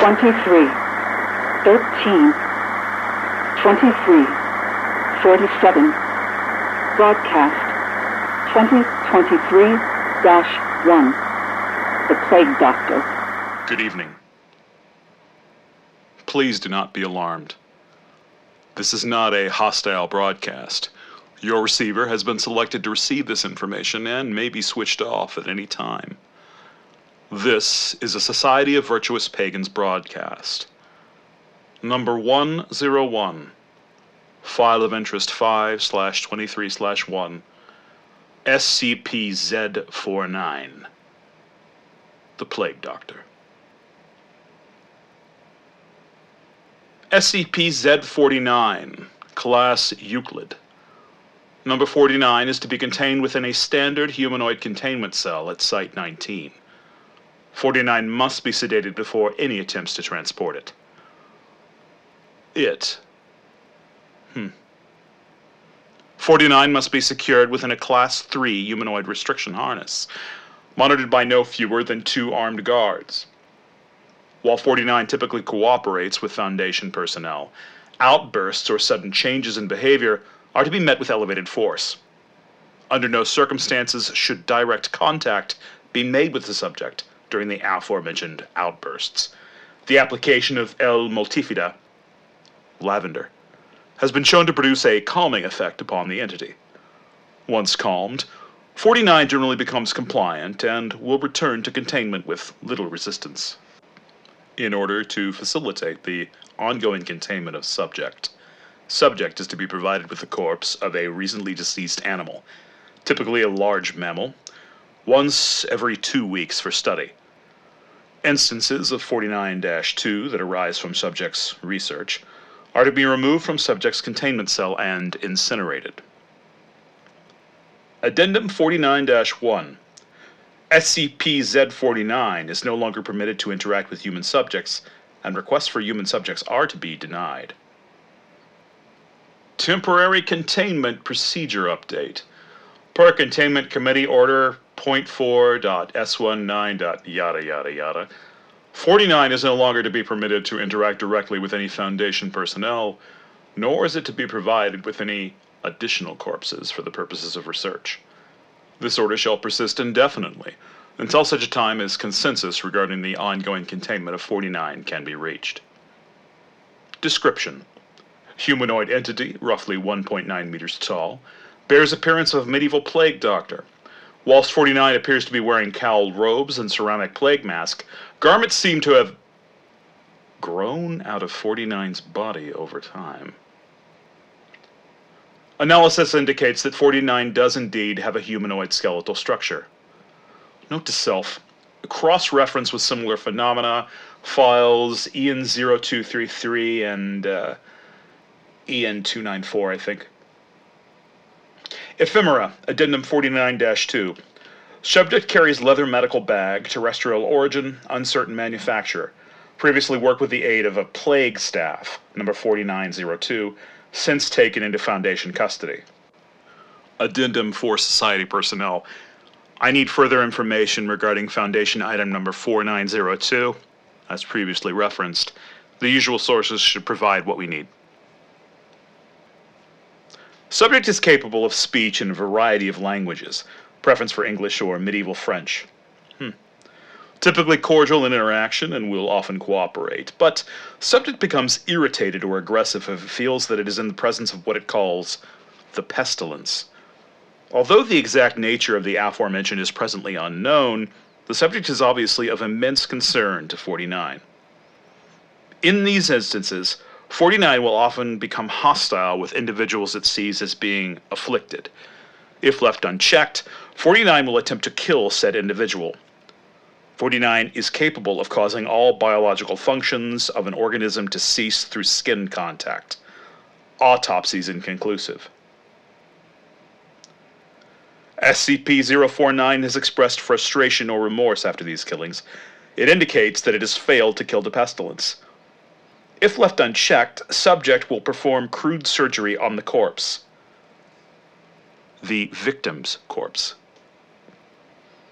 23, 13, 23, 47. Broadcast 2023-1. The Plague Doctor. Good evening. Please do not be alarmed. This is not a hostile broadcast. Your receiver has been selected to receive this information and may be switched off at any time. This is a Society of Virtuous Pagans broadcast. Number 101, File of Interest 5/23/1, SCP-049, The Plague Doctor. SCP-049, Class Euclid. Number 49 is to be contained within a standard humanoid containment cell at Site-19. 49 must be sedated before any attempts to transport it. 49 must be secured within a Class 3 humanoid restriction harness, monitored by no fewer than 2 armed guards. While 49 typically cooperates with Foundation personnel, outbursts or sudden changes in behavior are to be met with elevated force. Under no circumstances should direct contact be made with the subject during the aforementioned outbursts. The application of L. multifida, lavender, has been shown to produce a calming effect upon the entity. Once calmed, 49 generally becomes compliant and will return to containment with little resistance. In order to facilitate the ongoing containment of subject is to be provided with the corpse of a recently deceased animal, typically a large mammal, once every 2 weeks for study. Instances of 49-2 that arise from subject's research are to be removed from subject's containment cell and incinerated. Addendum 49-1. SCP-049 is no longer permitted to interact with human subjects, and requests for human subjects are to be denied. Temporary Containment Procedure Update. Per Containment Committee Order .4.S19. Yada yada yada. 49 is no longer to be permitted to interact directly with any Foundation personnel, nor is it to be provided with any additional corpses for the purposes of research. This order shall persist indefinitely, until such a time as consensus regarding the ongoing containment of 49 can be reached. Description: humanoid entity, roughly 1.9 meters tall, bears appearance of medieval plague doctor. Whilst 49 appears to be wearing cowled robes and ceramic plague mask, garments seem to have grown out of 49's body over time. Analysis indicates that 49 does indeed have a humanoid skeletal structure. Note to self: cross-reference with similar phenomena, files EN0233 and EN294, I think. Ephemera, Addendum 49-2. Subject carries leather medical bag, terrestrial origin, uncertain manufacturer. Previously worked with the aid of a plague staff, number 4902, since taken into Foundation custody. Addendum for Society personnel. I need further information regarding Foundation item number 4902, as previously referenced. The usual sources should provide what we need. Subject is capable of speech in a variety of languages, preference for English or medieval French. Typically cordial in interaction and will often cooperate, but subject becomes irritated or aggressive if it feels that it is in the presence of what it calls the pestilence. Although the exact nature of the aforementioned is presently unknown, the subject is obviously of immense concern to 49. In these instances, 49 will often become hostile with individuals it sees as being afflicted. If left unchecked, 49 will attempt to kill said individual. 49 is capable of causing all biological functions of an organism to cease through skin contact. Autopsies inconclusive. SCP-049 has expressed frustration or remorse after these killings. It indicates that it has failed to kill the pestilence. If left unchecked, subject will perform crude surgery on the corpse. The victim's corpse.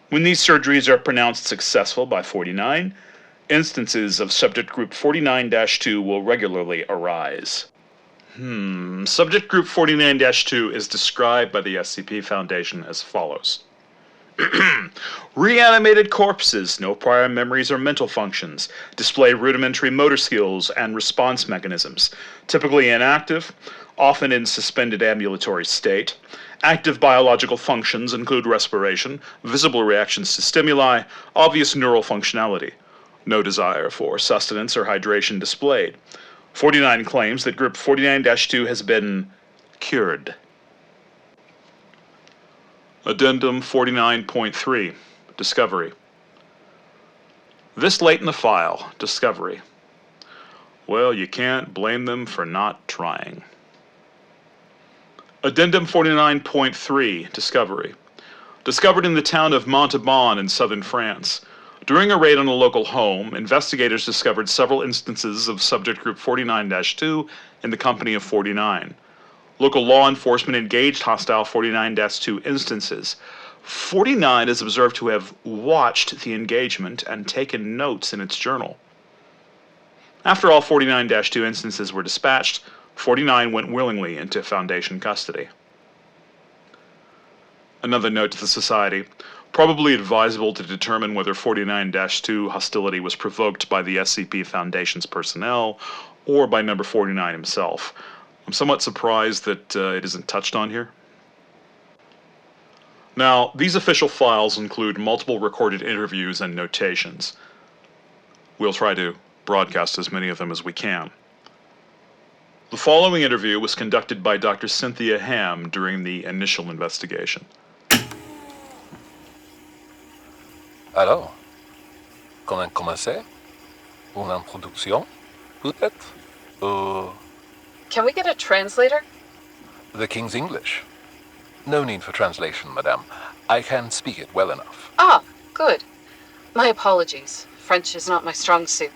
When these surgeries are pronounced successful by 49, instances of Subject Group 49-2 will regularly arise. Subject Group 49-2 is described by the SCP Foundation as follows. Reanimated corpses, no prior memories or mental functions, display rudimentary motor skills and response mechanisms, typically inactive, often in suspended ambulatory state. Active biological functions include respiration, visible reactions to stimuli, obvious neural functionality. No desire for sustenance or hydration displayed. 49 claims that Group 49-2 has been cured. Addendum 49.3, Discovery. This late in the file, Discovery. Well, you can't blame them for not trying. Addendum 49.3, Discovery. Discovered in the town of Montauban in southern France. During a raid on a local home, investigators discovered several instances of Subject Group 49-2 in the company of 49. Local law enforcement engaged hostile 49-2 instances. 49 is observed to have watched the engagement and taken notes in its journal. After all 49-2 instances were dispatched, 49 went willingly into Foundation custody. Another note to the Society. Probably advisable to determine whether 49-2 hostility was provoked by the SCP Foundation's personnel or by number 49 himself. I'm somewhat surprised that it isn't touched on here. Now, these official files include multiple recorded interviews and notations. We'll try to broadcast as many of them as we can. The following interview was conducted by Dr. Cynthia Ham during the initial investigation. Alors, comment commencer? Une introduction, peut-être? Can we get a translator? The King's English. No need for translation, madame. I can speak it well enough. Ah, good. My apologies. French is not my strong suit.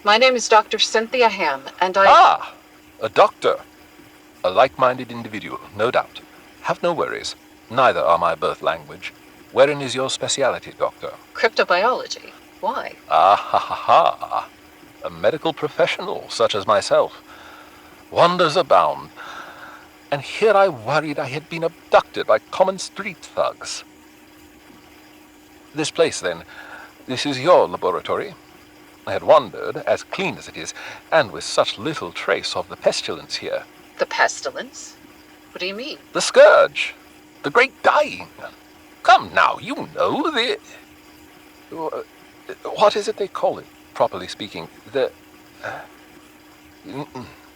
My name is Dr. Cynthia Ham, and I... Ah! A doctor. A like-minded individual, no doubt. Have no worries. Neither are my birth language. Wherein is your speciality, doctor? Cryptobiology. Why? Ah ha ha ha. A medical professional such as myself. Wonders abound. And here I worried I had been abducted by common street thugs. This place, then. This is your laboratory. I had wondered, as clean as it is, and with such little trace of the pestilence here. The pestilence? What do you mean? The scourge. The great dying. Come now, you know the... What is it they call it, properly speaking? The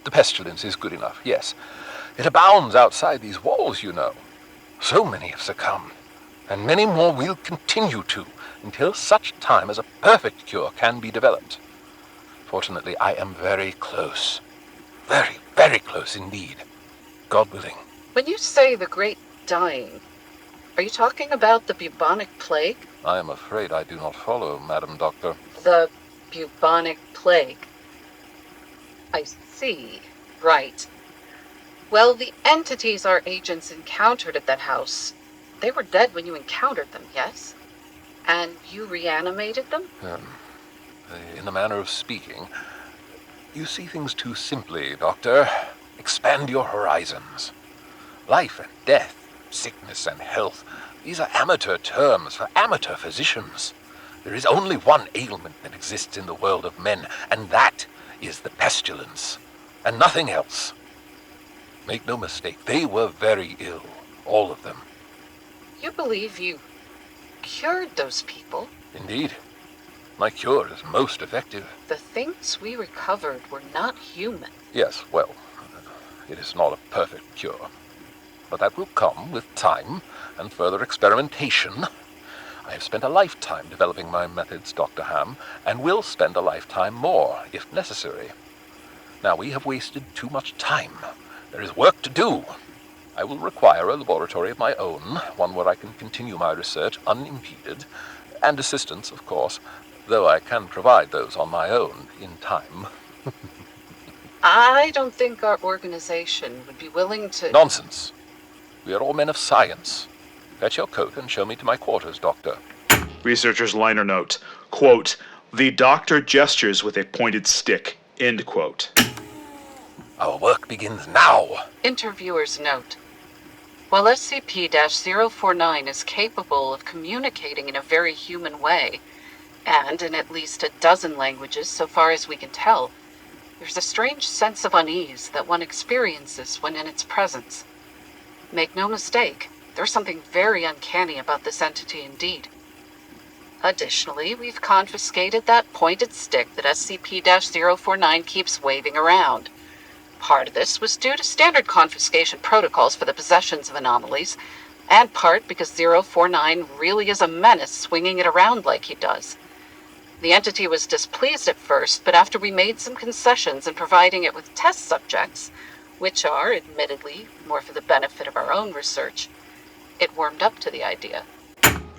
pestilence is good enough, yes. It abounds outside these walls, you know. So many have succumbed, and many more will continue to, until such time as a perfect cure can be developed. Fortunately, I am very close. Very, very close indeed. God willing. When you say the great dying, are you talking about the bubonic plague? I am afraid I do not follow, Madam Doctor. The bubonic plague. I see. Right. Well, the entities our agents encountered at that house, they were dead when you encountered them, yes? And you reanimated them? In the manner of speaking, you see things too simply, Doctor. Expand your horizons. Life and death, sickness and health, these are amateur terms for amateur physicians. There is only one ailment that exists in the world of men, and that is the pestilence, and nothing else. Make no mistake, they were very ill, all of them. You believe you cured those people? Indeed. My cure is most effective. The things we recovered were not human. Yes, well, it is not a perfect cure. But that will come with time and further experimentation. I have spent a lifetime developing my methods, Dr. Ham, and will spend a lifetime more, if necessary. Now, we have wasted too much time. There is work to do. I will require a laboratory of my own, one where I can continue my research unimpeded, and assistance, of course, though I can provide those on my own in time. I don't think our organization would be willing to... Nonsense. We are all men of science. Fetch your coat and show me to my quarters, Doctor. Researcher's liner note, quote, The doctor gestures with a pointed stick. End quote. Our work begins now. Interviewer's note. While SCP-049 is capable of communicating in a very human way, and in at least a dozen languages so far as we can tell, there's a strange sense of unease that one experiences when in its presence. Make no mistake, there's something very uncanny about this entity indeed. Additionally, we've confiscated that pointed stick that SCP-049 keeps waving around. Part of this was due to standard confiscation protocols for the possessions of anomalies, and part because 049 really is a menace swinging it around like he does. The entity was displeased at first, but after we made some concessions in providing it with test subjects, which are, admittedly, more for the benefit of our own research, it warmed up to the idea.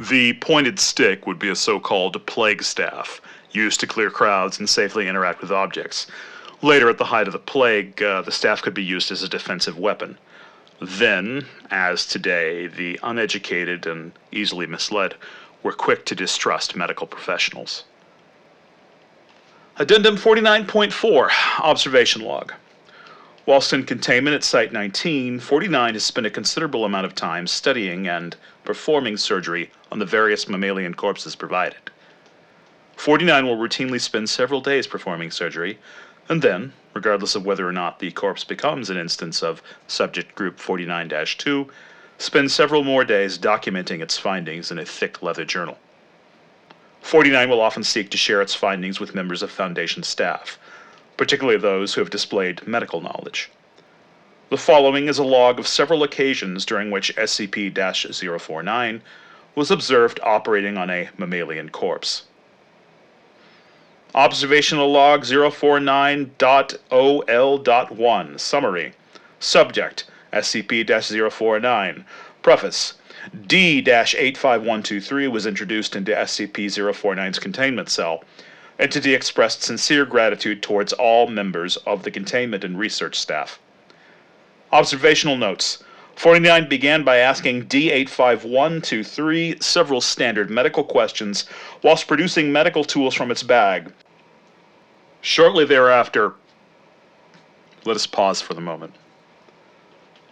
The pointed stick would be a so-called plague staff, used to clear crowds and safely interact with objects. Later, at the height of the plague, the staff could be used as a defensive weapon. Then, as today, the uneducated and easily misled were quick to distrust medical professionals. Addendum 49.4, Observation Log. Whilst in containment at Site-19, 49 has spent a considerable amount of time studying and performing surgery on the various mammalian corpses provided. 49 will routinely spend several days performing surgery, and then, regardless of whether or not the corpse becomes an instance of Subject Group 49-2, spend several more days documenting its findings in a thick leather journal. 49 will often seek to share its findings with members of Foundation staff, particularly those who have displayed medical knowledge. The following is a log of several occasions during which SCP-049 was observed operating on a mammalian corpse. Observational Log 049.OL.1 Summary. Subject SCP-049. Preface. D-85123 was introduced into SCP-049's containment cell. Entity expressed sincere gratitude towards all members of the containment and research staff. Observational notes. 49 began by asking D-85123 several standard medical questions whilst producing medical tools from its bag. Shortly thereafter, let us pause for the moment.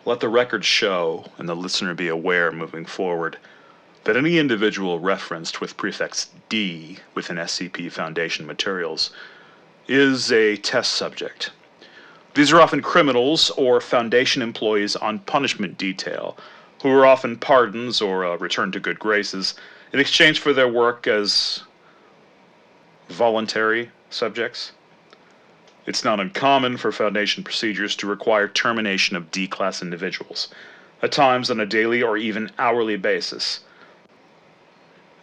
Let the record show, and the listener be aware moving forward, that any individual referenced with prefix D within SCP Foundation materials is a test subject. These are often criminals or Foundation employees on punishment detail, who are often pardons or returned to good graces in exchange for their work as voluntary subjects. It's not uncommon for Foundation procedures to require termination of D-class individuals, at times on a daily or even hourly basis.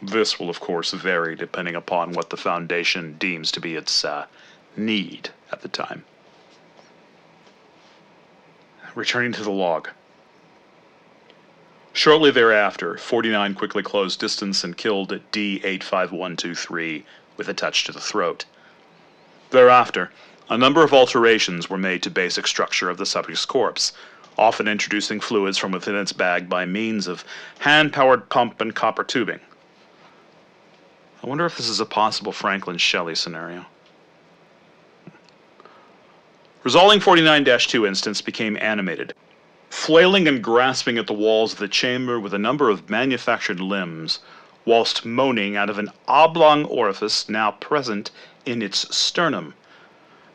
This will, of course, vary depending upon what the Foundation deems to be its need at the time. Returning to the log. Shortly thereafter, 49 quickly closed distance and killed D-85123 with a touch to the throat. Thereafter, a number of alterations were made to basic structure of the subject's corpse, often introducing fluids from within its bag by means of hand-powered pump and copper tubing. I wonder if this is a possible Franklin Shelley scenario. Resolving 49-2 instance became animated, flailing and grasping at the walls of the chamber with a number of manufactured limbs, whilst moaning out of an oblong orifice now present in its sternum.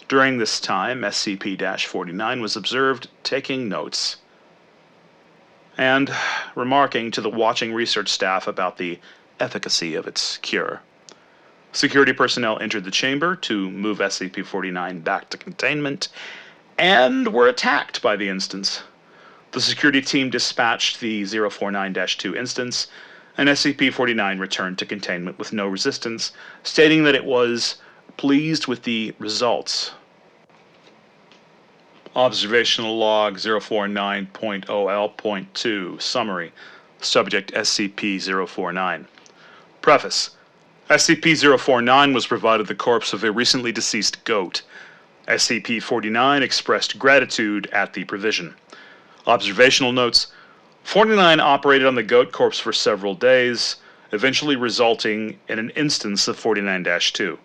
During this time, SCP-49 was observed taking notes and remarking to the watching research staff about the efficacy of its cure. Security personnel entered the chamber to move SCP-49 back to containment and were attacked by the instance. The security team dispatched the 049-2 instance, and SCP-49 returned to containment with no resistance, stating that it was pleased with the results. Observational Log 049.OL.2 Summary. Subject SCP-049. Preface. SCP-049 was provided the corpse of a recently deceased goat. SCP-49 expressed gratitude at the provision. Observational notes. 49 operated on the goat corpse for several days, eventually resulting in an instance of 49-2.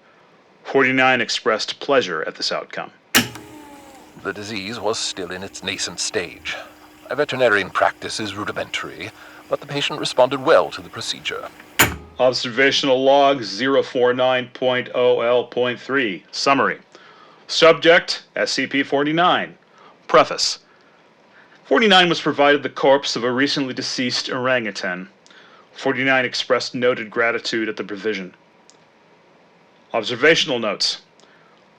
49 expressed pleasure at this outcome. The disease was still in its nascent stage. A veterinarian practice is rudimentary, but the patient responded well to the procedure. Observational log 049.0L.3. Summary. Subject, SCP-49. Preface. 49 was provided the corpse of a recently deceased orangutan. 49 expressed noted gratitude at the provision. Observational notes.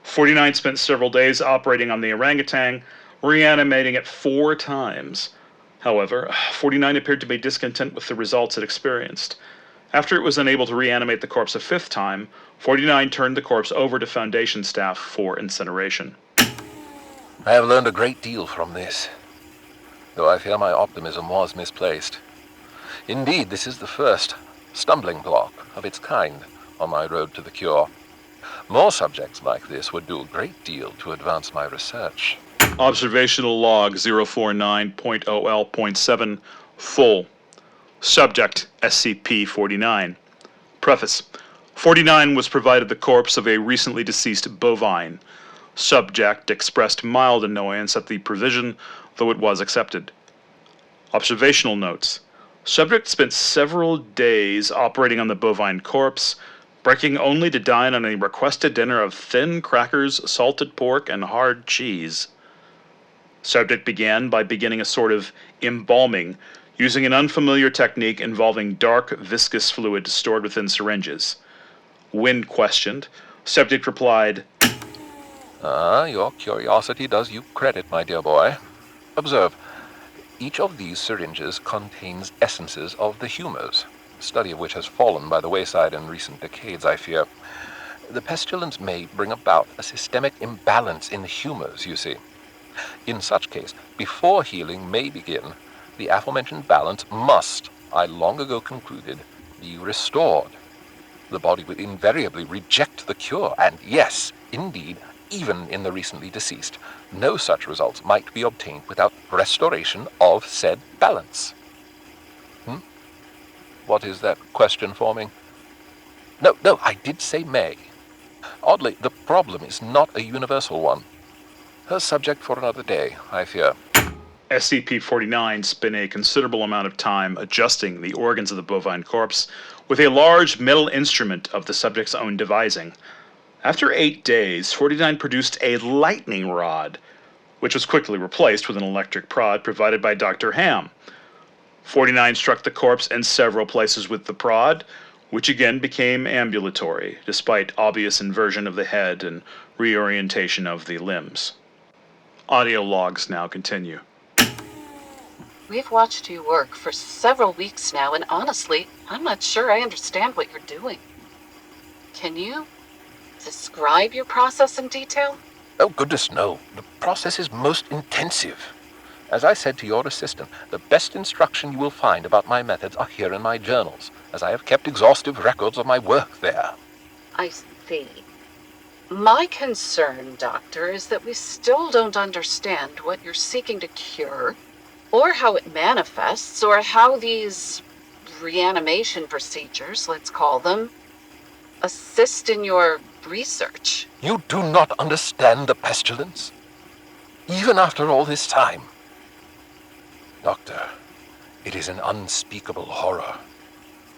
49 spent several days operating on the orangutan, reanimating it 4 times. However, 49 appeared to be discontent with the results it experienced. After it was unable to reanimate the corpse a 5th time, 49 turned the corpse over to Foundation staff for incineration. I have learned a great deal from this, though I fear my optimism was misplaced. Indeed, this is the first stumbling block of its kind on my road to the cure. More subjects like this would do a great deal to advance my research. Observational log 049.0L.7. Full. Subject, SCP-49. Preface. 49 was provided the corpse of a recently deceased bovine. Subject expressed mild annoyance at the provision, though it was accepted. Observational notes. Subject spent several days operating on the bovine corpse, breaking only to dine on a requested dinner of thin crackers, salted pork, and hard cheese. Subject began by beginning a sort of embalming, using an unfamiliar technique involving dark, viscous fluid stored within syringes. When questioned, subject replied, Your curiosity does you credit, my dear boy. Observe, each of these syringes contains essences of the humors, study of which has fallen by the wayside in recent decades, I fear. The pestilence may bring about a systemic imbalance in humors, you see. In such case, before healing may begin, the aforementioned balance must, I long ago concluded, be restored. The body would invariably reject the cure, and yes, indeed, even in the recently deceased, no such results might be obtained without restoration of said balance. What is that question forming? No, I did say may. Oddly, the problem is not a universal one. A subject for another day, I fear. SCP-49 spent a considerable amount of time adjusting the organs of the bovine corpse with a large metal instrument of the subject's own devising. After 8 days, 49 produced a lightning rod, which was quickly replaced with an electric prod provided by Dr. Ham. 49 struck the corpse in several places with the prod, which again became ambulatory, despite obvious inversion of the head and reorientation of the limbs. Audio logs now continue. We've watched you work for several weeks now, and honestly, I'm not sure I understand what you're doing. Can you describe your process in detail? Oh, goodness, no. The process is most intensive. As I said to your assistant, the best instruction you will find about my methods are here in my journals, as I have kept exhaustive records of my work there. I see. My concern, Doctor, is that we still don't understand what you're seeking to cure, or how it manifests, or how these reanimation procedures, let's call them, assist in your research. You do not understand the pestilence? Even after all this time? Doctor, it is an unspeakable horror.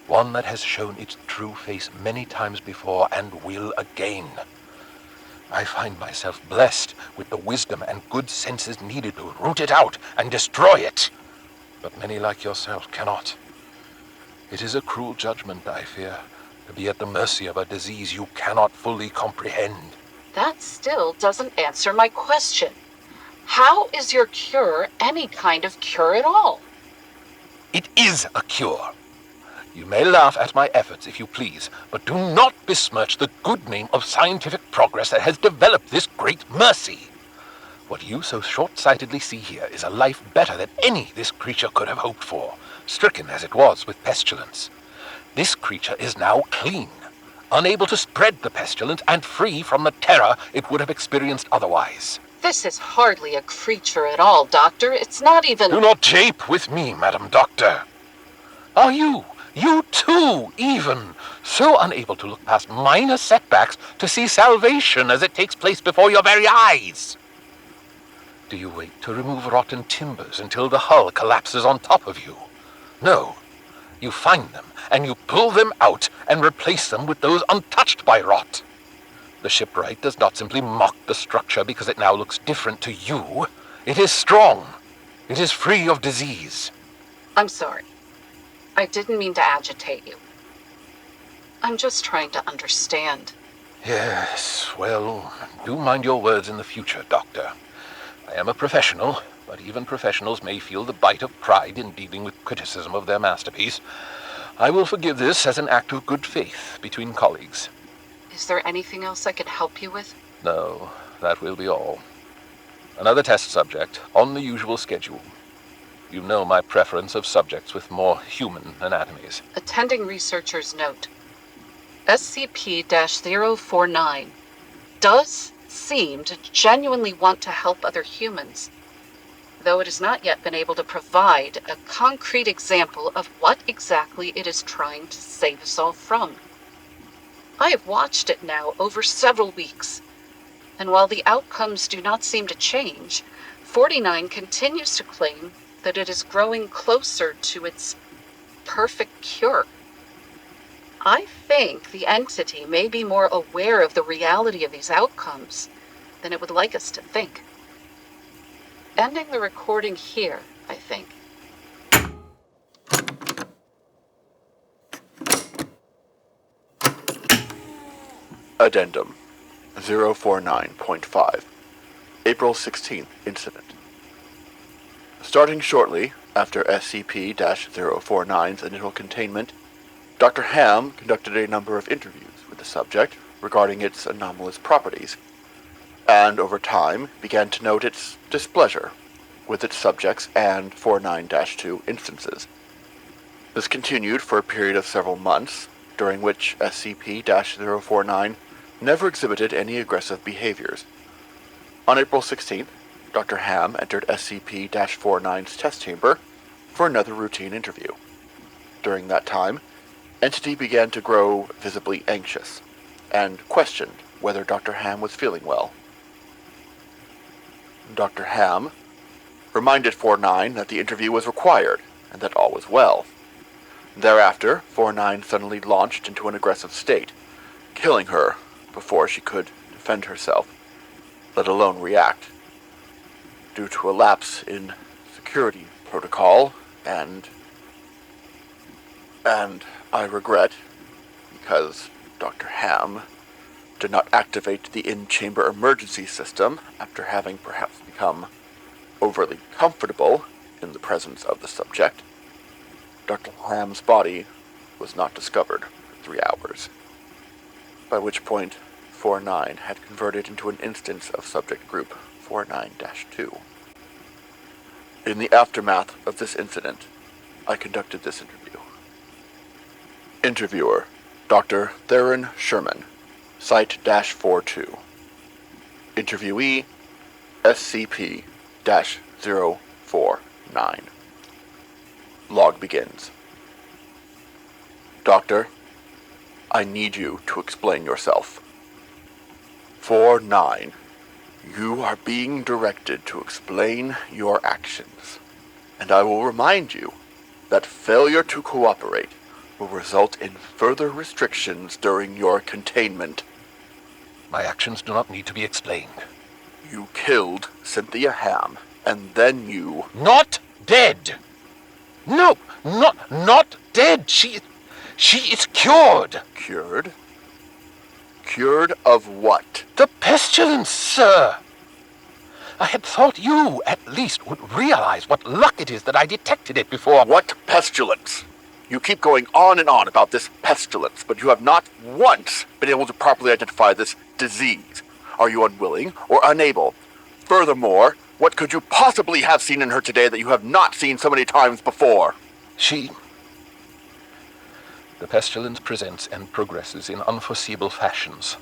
One that has shown its true face many times before and will again. I find myself blessed with the wisdom and good senses needed to root it out and destroy it. But many like yourself cannot. It is a cruel judgment, I fear, to be at the mercy of a disease you cannot fully comprehend. That still doesn't answer my question. How is your cure any kind of cure at all? It is a cure. You may laugh at my efforts if you please, but do not besmirch the good name of scientific progress that has developed this great mercy. What you so short-sightedly see here is a life better than any this creature could have hoped for, stricken as it was with pestilence. This creature is now clean, unable to spread the pestilence and free from the terror it would have experienced otherwise. This is hardly a creature at all, Doctor. It's not even... Do not jape with me, Madam Doctor. Are you too, even, So unable to look past minor setbacks to see salvation as it takes place before your very eyes. Do you wait to remove rotten timbers until the hull collapses on top of you? No. You find them, and you pull them out and replace them with those untouched by rot. The shipwright does not simply mock the structure because it now looks different to you. It is strong. It is free of disease. I'm sorry. I didn't mean to agitate you. I'm just trying to understand. Yes, well, do mind your words in the future, Doctor. I am a professional, but even professionals may feel the bite of pride in dealing with criticism of their masterpiece. I will forgive this as an act of good faith between colleagues. Is there anything else I can help you with? No, that will be all. Another test subject, on the usual schedule. You know my preference of subjects with more human anatomies. Attending researcher's note. SCP-049 does seem to genuinely want to help other humans, though it has not yet been able to provide a concrete example of what exactly it is trying to save us all from. I have watched it now over several weeks, and while the outcomes do not seem to change, 49 continues to claim that it is growing closer to its perfect cure. I think the entity may be more aware of the reality of these outcomes than it would like us to think. Ending the recording here, I think. Addendum 049.5 April 16th incident. Starting shortly after SCP-049's initial containment, Dr. Ham conducted a number of interviews with the subject regarding its anomalous properties, and over time began to note its displeasure with its subjects and 49-2 instances. This continued for a period of several months, during which SCP-049 never exhibited any aggressive behaviors. On April 16th, Dr. Ham entered SCP-49's test chamber for another routine interview. During that time, Entity began to grow visibly anxious, and questioned whether Dr. Ham was feeling well. Dr. Ham reminded 49 that the interview was required, and that all was well. Thereafter, 49 suddenly launched into an aggressive state, killing her before she could defend herself, let alone react. Due to a lapse in security protocol, and I regret, because Dr. Ham did not activate the in-chamber emergency system after having perhaps become overly comfortable in the presence of the subject, Dr. Ham's body was not discovered for 3 hours, by which point 49 had converted into an instance of subject group 49-2. In the aftermath of this incident, I conducted this interview. Interviewer, Dr. Theron Sherman, Site-42. Interviewee, SCP-049. Log begins. Doctor, I need you to explain yourself. 49. You are being directed to explain your actions, and I will remind you that failure to cooperate will result in further restrictions during your containment. My actions do not need to be explained. You killed Cynthia Ham, and then you... Not dead! No, not dead! She is cured! Cured? Cured of what? The pestilence, sir! I had thought you, at least, would realize what luck it is that I detected it before. What pestilence? You keep going on and on about this pestilence, but you have not once been able to properly identify this disease. Are you unwilling or unable? Furthermore, what could you possibly have seen in her today that you have not seen so many times before? The pestilence presents and progresses in unforeseeable fashions,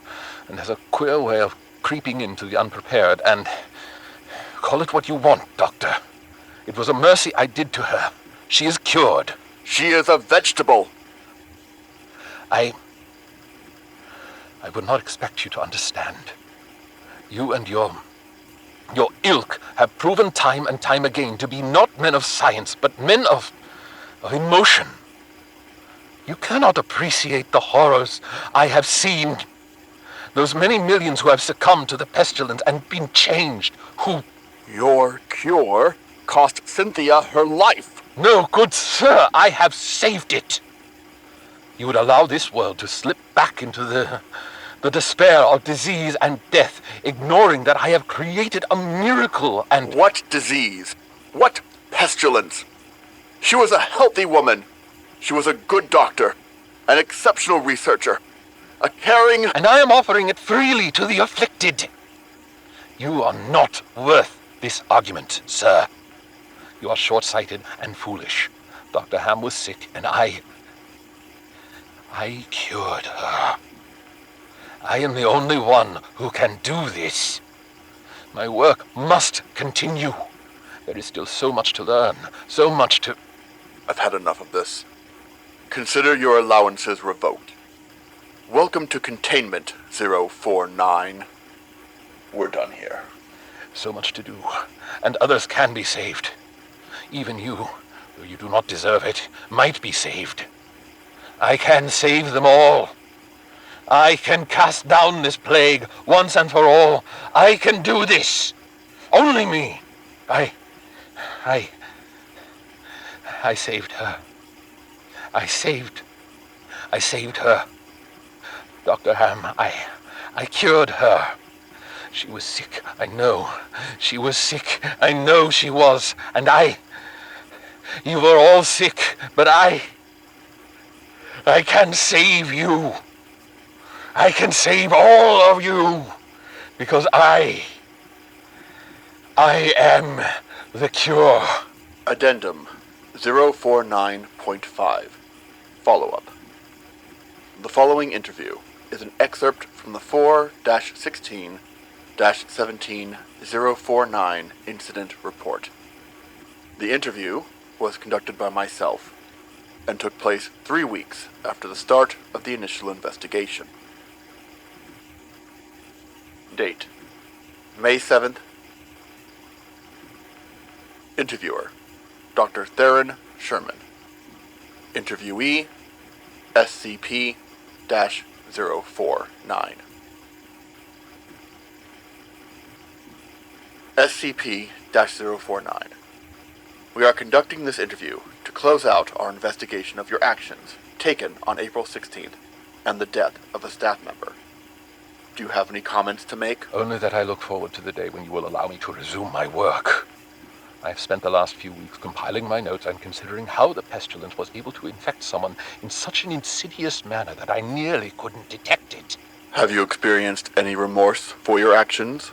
and has a queer way of creeping into the unprepared, and... Call it what you want, Doctor. It was a mercy I did to her. She is cured. She is a vegetable. I I would not expect you to understand. You and your ilk have proven time and time again to be not men of science, but men of emotion. You cannot appreciate the horrors I have seen. Those many millions who have succumbed to the pestilence and been changed, who... Your cure cost Cynthia her life. No, good sir, I have saved it. You would allow this world to slip back into the despair of disease and death, ignoring that I have created a miracle and... What disease? What pestilence? She was a healthy woman. She was a good doctor, an exceptional researcher, a caring... And I am offering it freely to the afflicted. You are not worth this argument, sir. You are short-sighted and foolish. Dr. Ham was sick, and I cured her. I am the only one who can do this. My work must continue. There is still so much to learn, so much to... I've had enough of this. Consider your allowances revoked. Welcome to Containment 049. We're done here. So much to do, and others can be saved. Even you, though you do not deserve it, might be saved. I can save them all. I can cast down this plague once and for all. I can do this. Only me. I saved her. I saved her. Dr. Ham, I cured her. She was sick, I know. She was sick, I know she was. And you were all sick, but I can save you. I can save all of you. Because I am the cure. Addendum 049.5. Follow-up. The following interview is an excerpt from the 4-16-17-049 incident report. The interview was conducted by myself and took place 3 weeks after the start of the initial investigation. Date: May 7th. Interviewer: Dr. Theron Sherman. Interviewee: SCP-049. SCP-049. We are conducting this interview to close out our investigation of your actions taken on April 16th and the death of a staff member. Do you have any comments to make? Only that I look forward to the day when you will allow me to resume my work. I have spent the last few weeks compiling my notes and considering how the pestilence was able to infect someone in such an insidious manner that I nearly couldn't detect it. Have you experienced any remorse for your actions?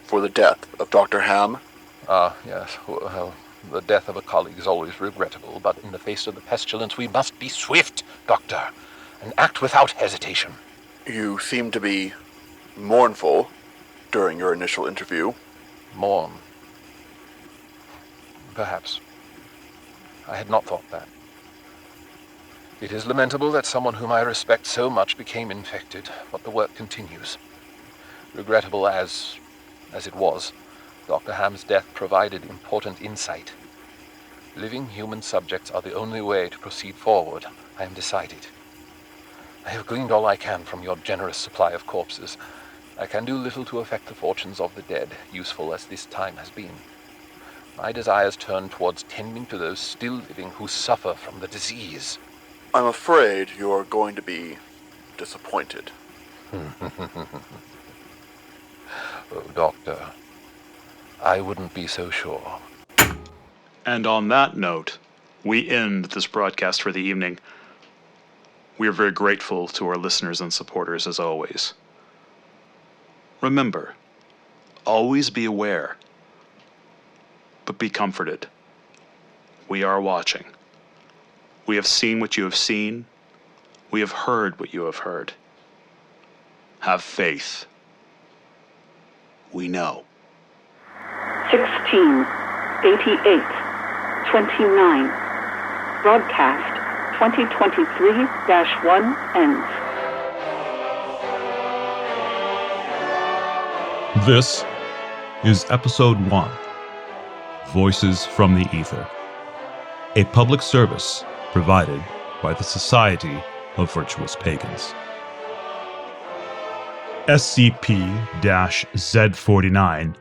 For the death of Dr. Ham? Yes. Well, the death of a colleague is always regrettable, but in the face of the pestilence we must be swift, Doctor, and act without hesitation. You seem to be mournful during your initial interview. Mourn. Perhaps. I had not thought that. It is lamentable that someone whom I respect so much became infected, but the work continues. Regrettable as it was, Dr. Ham's death provided important insight. Living human subjects are the only way to proceed forward, I am decided. I have gleaned all I can from your generous supply of corpses. I can do little to affect the fortunes of the dead, useful as this time has been. My desires turn towards tending to those still living who suffer from the disease. I'm afraid you're going to be disappointed. Oh, Doctor, I wouldn't be so sure. And on that note, we end this broadcast for the evening. We are very grateful to our listeners and supporters as always. Remember, always be aware, but be comforted. We are watching. We have seen what you have seen. We have heard what you have heard. Have faith. We know. 168829. Broadcast 2023-1 ends. This is Episode 1, Voices from the Ether, a public service provided by the Society of Virtuous Pagans. SCP-Z49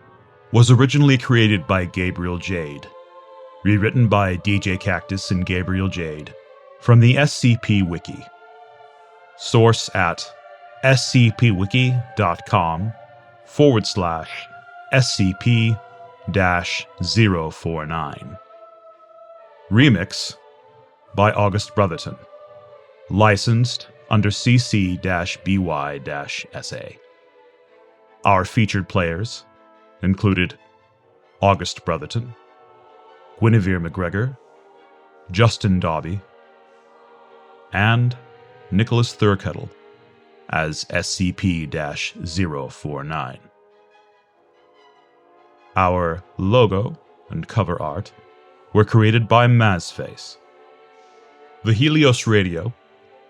was originally created by Gabriel Jade, rewritten by DJ Cactus and Gabriel Jade, from the SCP Wiki. Source at scpwiki.com/SCP-049. Remix by August Brotherton. Licensed under CC-BY-SA. Our featured players included August Brotherton, Guinevere McGregor, Justin Dobby, and Nicholas Thurkettle as SCP-049. Our logo and cover art were created by Mazface. The Helios Radio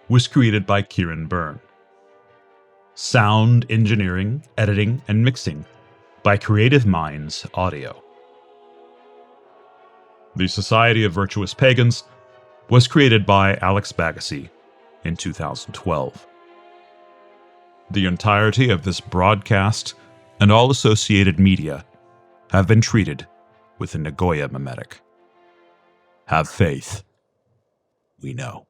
was created by Kieran Byrne. Sound engineering, editing, and mixing by Creative Minds Audio. The Society of Virtuous Pagans was created by Alex Bagasse in 2012. The entirety of this broadcast and all associated media have been treated with a Nagoya mimetic. Have faith. We know.